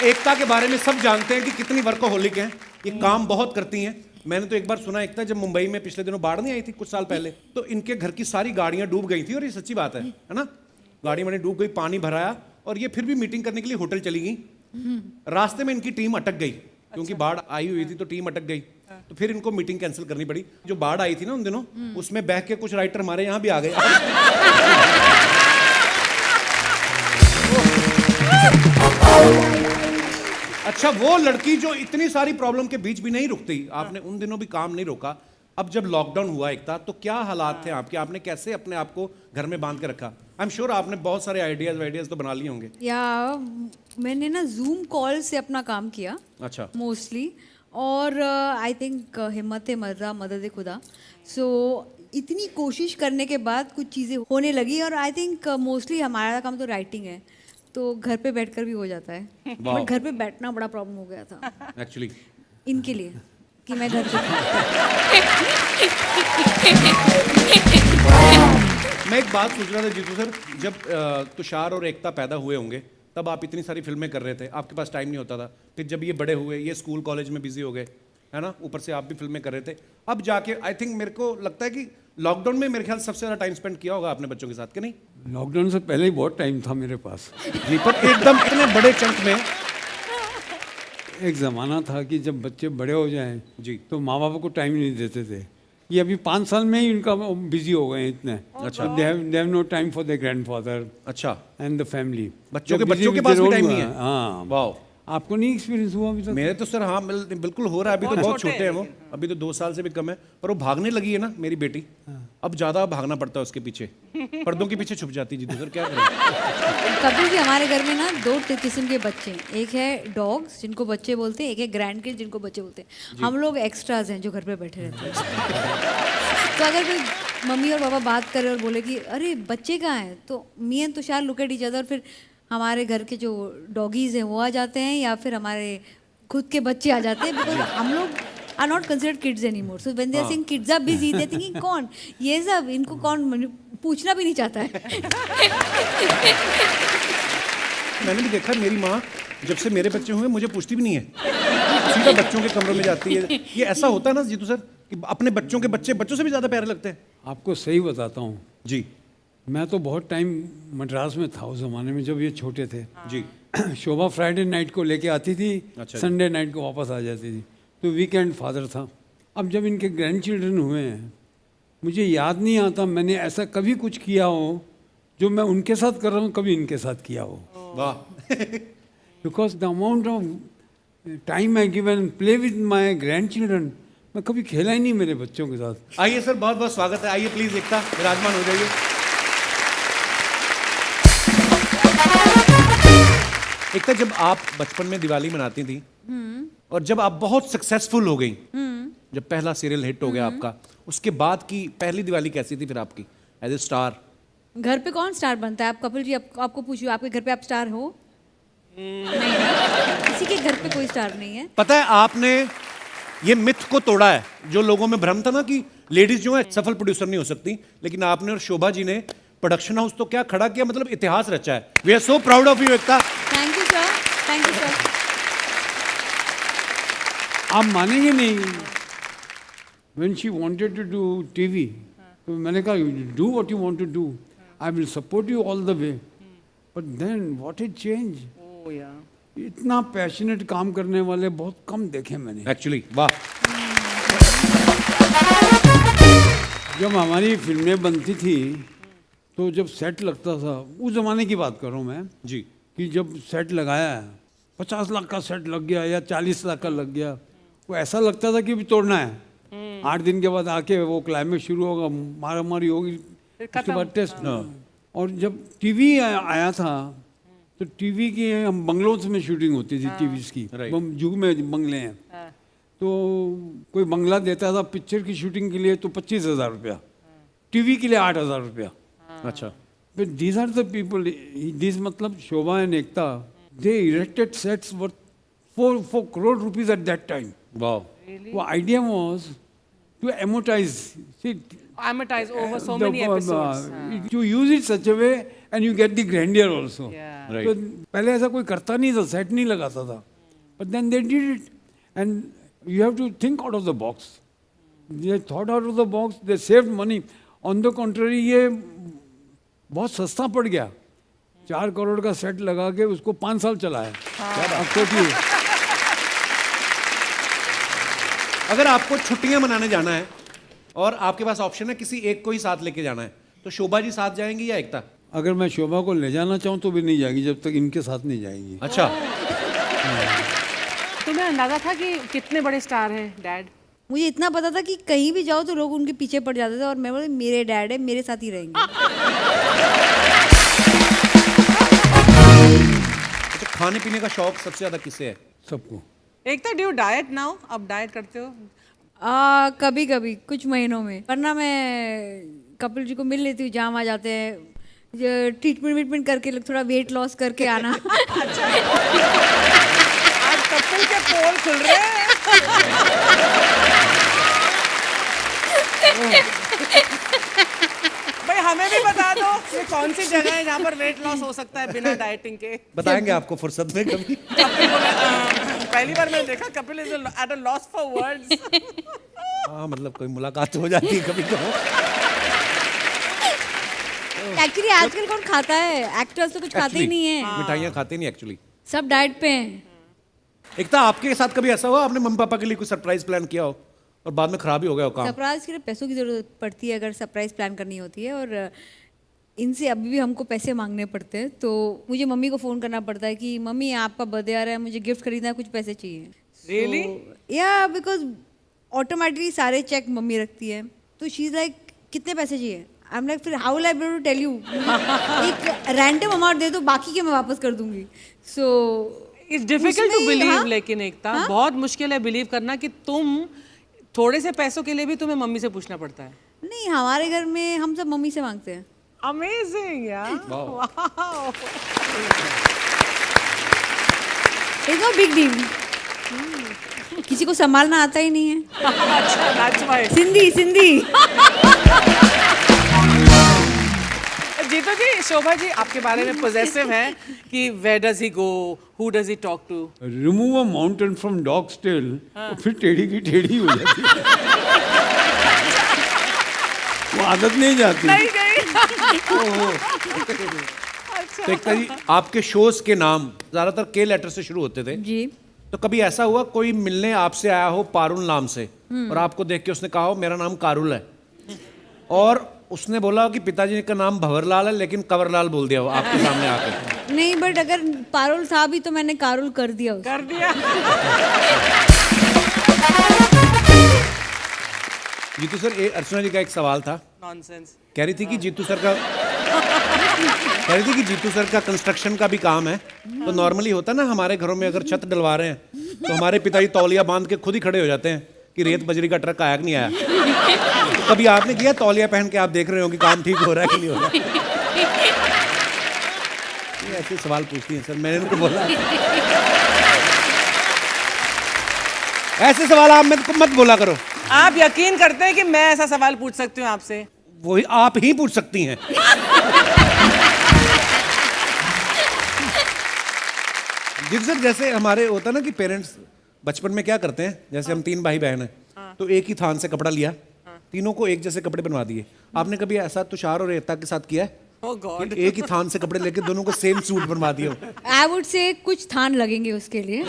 एकता के बारे में सब जानते हैं कि कितनी वर्कोहोलिक हैं, ये काम बहुत करती हैं। मैंने तो एक बार सुना एकता जब मुंबई में पिछले दिनों बाढ़ नहीं आई थी कुछ साल पहले, तो इनके घर की सारी गाड़ियां डूब गई थी, और ये सच्ची बात है ना। गाड़ी वाड़ी डूब गई, पानी भराया, और ये फिर भी मीटिंग करने के लिए होटल चली गई। रास्ते में इनकी टीम अटक गई, क्योंकि बाढ़ आई हुई थी तो टीम अटक गई, तो फिर इनको मीटिंग कैंसिल करनी पड़ी। जो बाढ़ आई थी ना उन दिनों, उसमें बह के कुछ राइटर हमारे यहाँ भी आ गए। अच्छा, वो लड़की जो इतनी सारी प्रॉब्लम के बीच भी नहीं रुकती, आपने उन दिनों भी काम नहीं रोका। अब जब लॉकडाउन हुआ एकता, तो क्या हालात थे आपके? आपने कैसे अपने आप को घर में बांध के रखा? आई एम श्योर आपने बहुत सारे आइडियाज तो बना लिए होंगे। या मैंने ना जूम कॉल से अपना काम किया। अच्छा। मोस्टली, और आई थिंक हिम्मत मर्रा मदद खुदा। सो इतनी कोशिश करने के बाद कुछ चीज़ें होने लगी, और आई थिंक मोस्टली हमारा काम तो राइटिंग है, तो घर पे बैठकर भी हो जाता है। बट घर पे बैठना बड़ा प्रॉब्लम हो गया था एक्चुअली इनके लिए, कि मैं घर पे मैं एक बात सोच रहा था जीतू सर, जब तुषार और एकता पैदा हुए होंगे तब आप इतनी सारी फिल्में कर रहे थे, आपके पास टाइम नहीं होता था। फिर जब ये बड़े हुए, ये स्कूल कॉलेज में बिजी हो गए, है ना, ऊपर से आप भी फिल्में कर रहे थे। अब जाके आई थिंक मेरे को लगता है कि लॉकडाउन में मेरे ख्याल सबसे ज़्यादा टाइम स्पेंड किया होगा आपने बच्चों के साथ, कि नहीं? लॉकडाउन से पहले ही बहुत टाइम था मेरे पास। जी, पर एकदम इतने बड़े चंक में। एक ज़माना था कि जब बच्चे बड़े हो जाएं जी, तो माँ बाप को टाइम नहीं देते थे। ये अभी 5 साल में ही इनका बिजी हो गए हैं इतने। अच्छा। They have no time for the grandfather अच्छा, एंड द फैमिली। बच्चों के पास भी टाइम नहीं है। हाँ, वाह। आपको नहीं एक्सपीरियंस हुआ अभी तक? मेरे तो सर हाँ बिल्कुल हो रहा है। अभी तो बहुत छोटे हैं वो, अभी तो 2 साल से भी कम है, पर वो भागने लगी है ना मेरी बेटी। अब ज़्यादा भागना पड़ता है उसके पीछे, पर्दों के पीछे छुप जाती है। जी सर, क्या करें? कभी भी हमारे घर में ना 2 किस्म के बच्चे हैं। एक है डॉग्स जिनको बच्चे बोलते हैं, एक है ग्रैंड किड जिनको बच्चे बोलते हैं। हम लोग एक्स्ट्राज हैं जो घर पे बैठे रहते हैं। तो अगर कोई मम्मी और पापा बात करे और बोले कि अरे बच्चे कहाँ हैं, तो me and Tushar look at each other, फिर हमारे घर के जो डॉगीज हैं वो आ जाते हैं, या फिर हमारे खुद के बच्चे आ जाते हैं। बिकॉज हम लोग are not considered kids anymore. So when they are saying kids are busy, they thinking कौन ये सब, इनको कौन पूछना भी नहीं चाहता है। मैंने भी देखा, मेरी माँ जब से मेरे बच्चे हुए मुझे पूछती भी नहीं है, सीधा बच्चों के कमरों में जाती है। ये ऐसा होता है ना जीतू सर कि अपने बच्चों के बच्चे बच्चों से भी ज़्यादा प्यारे लगते हैं। आपको सही बताता हूँ जी। मैं तो बहुत टाइम मद्रास में था उस ज़माने में जब ये छोटे थे। जी। शोभा फ्राइडे नाइट को लेके आती थी, अच्छा। संडे नाइट को वापस आ जाती थी, तो वीकेंड फादर था। अब जब इनके ग्रैंड चिल्ड्रन हुए हैं, मुझे याद नहीं आता मैंने ऐसा कभी कुछ किया हो जो मैं उनके साथ कर रहा हूँ कभी इनके साथ किया हो। वाह। Because the amount of time I given play with my grand children, मैं कभी खेला ही नहीं मेरे बच्चों के साथ। आइए सर, बहुत बहुत स्वागत है। आइए प्लीज एकता विराजमान हो जाइए। एकता, जब आप बचपन में दिवाली मनाती थी और जब आप बहुत सक्सेसफुल हो गई, जब पहला सीरियल हिट हो गया आपका, उसके बाद की पहली दिवाली कैसी थी फिर आपकी एज ए स्टार? घर पे कौन स्टार बनता है? आप कपिल जी, आपको पूछिए, आपके घर पे आप स्टार हो? नहीं ना? किसी के घर पे कोई स्टार नहीं है। पता है, आपने ये मिथ को तोड़ा है जो लोगों में भ्रम था ना कि लेडीज जो है सफल प्रोड्यूसर नहीं हो सकती, लेकिन आपने और शोभा जी ने प्रोडक्शन हाउस तो क्या खड़ा किया, मतलब इतिहास रचा है। We are so proud of you Ekta. Thank you sir, thank you sir. आप मानेंगे नहीं, when she wanted to do TV, तो मैंने कहा do what you want to do, I will support you all the way, but then what a change। इतना passionate काम करने वाले बहुत कम देखे मैंने एक्चुअली। वाह। जब हमारी फिल्में बनती थी तो जब सेट लगता था, उस जमाने की बात कर रहा हूँ मैं जी। कि जब सेट लगाया 50 लाख का सेट लग गया या 40 लाख का लग गया, वो ऐसा लगता था कि भी तोड़ना है। 8 दिन के बाद आके वो क्लाइमेक्स शुरू होगा, मारा मारी होगी, उसके बाद टेस्ट। और जब टीवी आया था तो टीवी की हम बंगलों में शूटिंग होती थी। टीवी की जू में बंगले हैं, तो कोई बंगला देता था पिक्चर की शूटिंग के लिए तो 25,000 रुपया, टीवी के लिए 8,000 रुपया। अच्छा। But these are the people, these मतलब शोभा and Ekta, they erected sets worth 4 crore rupees at that time. Wow. The idea was to amortize. See, amortize over so many episodes. to use it such a way and you get the grandeur also. Yeah. Right. तो पहले ऐसा कोई करता नहीं था, set नहीं लगाता था, but then they did it and you have to think out of the box. They thought out of the box, they saved money. On the contrary ये बहुत सस्ता पड़ गया. 4 करोड़ का सेट लगा के उसको 5 साल चलाया. अब सोचिए. अगर आपको छुट्टियां मनाने जाना है और आपके पास ऑप्शन है किसी एक को ही साथ लेके जाना है, तो शोभा जी साथ जाएंगी या एकता? अगर मैं शोभा को ले जाना चाहूँ तो भी नहीं जाएगी जब तक इनके साथ नहीं जाएगी. अच्छा. तुम्हें अंदाजा था कि कितने बड़े स्टार हैं डैड? मुझे इतना पता था कि कहीं भी जाओ तो लोग उनके पीछे पड़ जाते थे और मैं बोली मेरे डैड है, मेरे साथ ही रहेंगे. अच्छा, खाने पीने का शौक सबसे ज्यादा किससे है? सबको. एकता, डू यू डाइट नाउ? अब डाइट करते हो? कभी कभी कुछ महीनों में, वरना मैं कपिल जी को मिल लेती हूँ, जहाँ आ जाते हैं, ट्रीटमेंट वीटमेंट करके थोड़ा वेट लॉस करके आना. आज कपिल के पोल खुल रहे हैं. भाई हमें भी बता दो ये कौन सी जगह है जहाँ पर वेट लॉस हो सकता है बिना डाइटिंग के? बताएंगे आपको फुर्सत में कभी. कपिल बोला, पहली बार मैंने देखा Kapil is at a loss for words. हाँ, मतलब कोई मुलाकात हो जाती है कभी कभी. एक्चुअली आजकल कौन खाता है? एक्टर्स तो कुछ खाते ही नहीं है, मिठाइयाँ खाते नहीं एक्चुअली. सब डाइट पे हैं. एकता, आपके साथ कभी ऐसा हुआ आपने मम्मी पापा के लिए कोई सरप्राइज प्लान किया हो और बाद में खराब ही हो गया हो काम? सरप्राइज के लिए पैसों की जरूरत पड़ती है अगर सरप्राइज प्लान करनी होती है, और इनसे अभी भी हमको पैसे मांगने पड़ते हैं. तो मुझे मम्मी को फ़ोन करना पड़ता है कि मम्मी आपका बर्थडे आ रहा है, मुझे गिफ्ट खरीदना है, कुछ पैसे चाहिए. Really? या बिकॉज ऑटोमेटिकली सारे चेक मम्मी रखती है, तो शी इज लाइक कितने पैसे चाहिए? आई एम लाइक फिर how will I be able to tell you? एक रैंडम अमाउंट दे दो, बाकी के मैं वापस कर दूंगी. सो इट्स डिफिकल्ट टू उसमें, बिलीव. हाँ? लेकिन एकता, बहुत मुश्किल है बिलीव करना कि तुम थोड़े से पैसों के लिए भी तुम्हें मम्मी से पूछना पड़ता है. नहीं, हमारे घर में हम सब मम्मी से मांगते हैं. अमेजिंग यार. Wow. It's no big deal. किसी को संभालना आता ही नहीं है. अच्छा, that's why. सिंधी जीतू जी, शोभा जी आपके बारे में पॉजिटिव है कि where does he go, who does he talk to? Remove a mountain from dog's tail, तो फिर टेढ़ी की टेढ़ी हो जाती है. वो आदत नहीं जाती. नहीं गई. तो एकता जी, आपके शोज के नाम ज्यादातर के लेटर से शुरू होते थे. जी. तो कभी ऐसा हुआ कोई मिलने आपसे आया हो पारुल नाम से और आपको देख के उसने कहा हो मेरा नाम कारुल है, और उसने बोला कि पिताजी का नाम भंवरलाल है लेकिन कंवरलाल बोल दिया हो आपके सामने आके? नहीं, बट अगर पारुल था भी तो मैंने कारुल कर दिया उसको. कर दिया. जीतू सर, अर्चना जी का एक सवाल था. नॉनसेंस. कह रही थी कि जीतू सर का कंस्ट्रक्शन का भी काम है. तो नॉर्मली होता ना हमारे घरों में, अगर छत डलवा रहे हैं तो हमारे पिताजी तौलिया बांध के खुद ही खड़े हो जाते हैं कि रेत बजरी का ट्रक आया कि नहीं आया. तो कभी आपने किया तौलिया पहन के आप देख रहे हो कि काम ठीक हो रहा है कि नहीं हो रहा है? ये ऐसे सवाल पूछती हैं सर, मैंने उनको बोला ऐसे सवाल आप मत बोला करो. आप यकीन करते हैं कि मैं ऐसा सवाल पूछ सकती हूँ आपसे? वही आप ही पूछ सकती हैं. जी सर, जैसे हमारे होता ना कि पेरेंट्स बचपन में क्या करते हैं, जैसे हम 3 भाई बहन हैं तो एक ही थान से कपड़ा लिया, तीनों को एक जैसे कपड़े बनवा दिए. आपने कभी ऐसा तुषार और एकता के साथ किया है? Oh God. कि एक ही थान से कपड़े लेके दोनों को सेम सूट बनवा दिए हो? आई वुड से कुछ थान लगेंगे उसके लिए.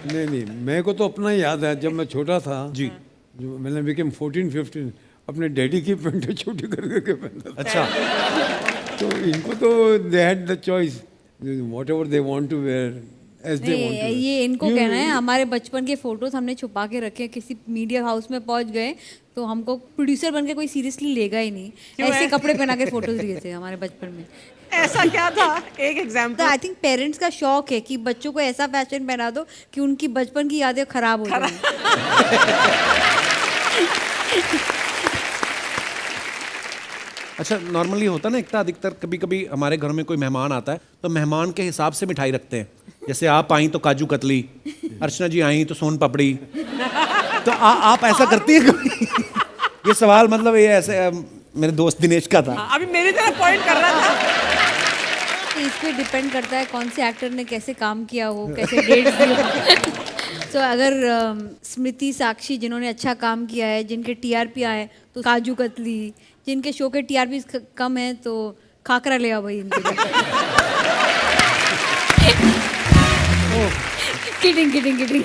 नहीं, मेरे को तो अपना याद है जब मैं छोटा था जी. जो मैंने बिकेम 14-15 अपने डैडी की पैंट छोटी करके पहनता था. अच्छा. तो इनको तो they had the choice whatever they want to wear as they want to. ये इनको कहना है. हमारे बचपन के फोटोज हमने छुपा के रखे, किसी मीडिया हाउस में पहुंच गए तो हमको प्रोड्यूसर बन के कोई सीरियसली लेगा ही नहीं. ऐसे कपड़े पहना के फोटोज लिए थे हमारे बचपन में. ऐसा क्या था? एक तो एग्जाम्पल. आई थिंक पेरेंट्स का शौक है कि बच्चों को ऐसा फैशन पहना दो कि उनकी बचपन की यादें खराब हो जाए. अच्छा, नॉर्मली होता ना एकता, अधिकतर कभी कभी हमारे घर में कोई मेहमान आता है तो मेहमान के हिसाब से मिठाई रखते हैं. जैसे आप आई तो काजू कतली, अर्चना जी आई तो सोन पापड़ी. तो आप ऐसा करती हैं कभी? ये सवाल मतलब ये ऐसे मेरे दोस्त दिनेश का था. अभी मेरी तरफ पॉइंट कर रहा था. पे डिपेंड करता है कौन से एक्टर ने कैसे काम किया हो, कैसे डेट्स दी हो। तो अगर स्मृति, साक्षी जिन्होंने अच्छा काम किया है, जिनके टीआरपी आए, तो काजू कतली, जिनके शो के टीआरपी कम है तो खाकरा ले आओ भाई इनके लिए। Kidding kidding kidding.